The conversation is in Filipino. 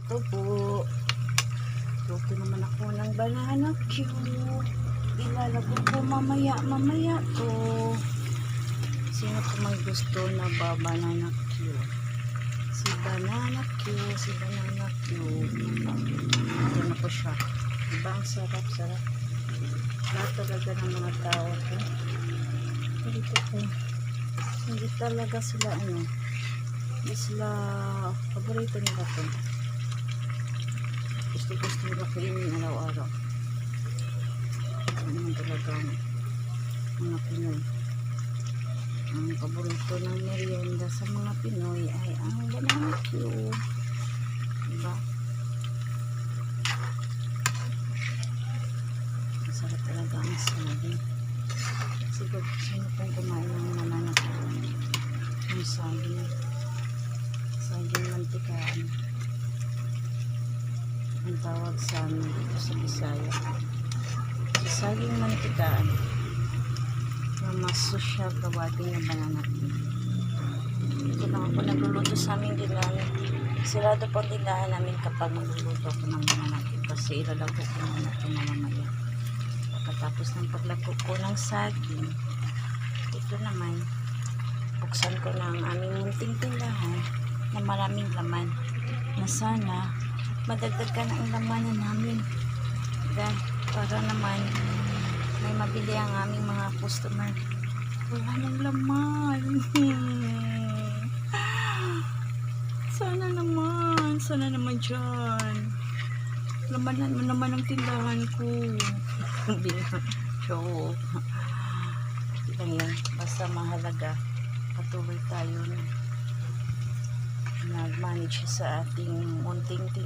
Ito po. Luto naman ako ng banana Q. Ilalagay ko mamaya to. Sino po may gusto na banana Q? Si banana Q. Ito na po siya. Diba ang sarap. Lahat talaga ng mga tao ko. Dito po. Hindi talaga sila hindi sila paborito nila to. Gusto nila kainin araw-araw. Ano talaga mga Pinoy. Ang paborito ng merienda sa mga Pinoy ay ang banana Q. Diba? Masarap talaga ang saging. Siguro sino pong kumain ng banana Q? Ang saging mantikaan ang tawag sa amin dito sa Bisaya. Sa saging mantikaan na mas social kawati ng banana Q. Ito lang ako nagluluto sa aming dinaan. Sirado po ang dinaan namin kapag magluluto ko ng banana Q kasi ilalagay ko naman ito mamamaya. Pagkatapos ng paglagay ko ng saging, ito naman buksan ko na ang aming munting tindahan na maraming laman na sana madagdagan ang lamanan namin dahil para naman may mabili ang aming mga customer. Wala ng laman. Sana naman dyan lamanan mo naman ang tindahan ko. Show lang yan, basta mahalaga patuloy tayo nag-manage sa ating munting tindahan.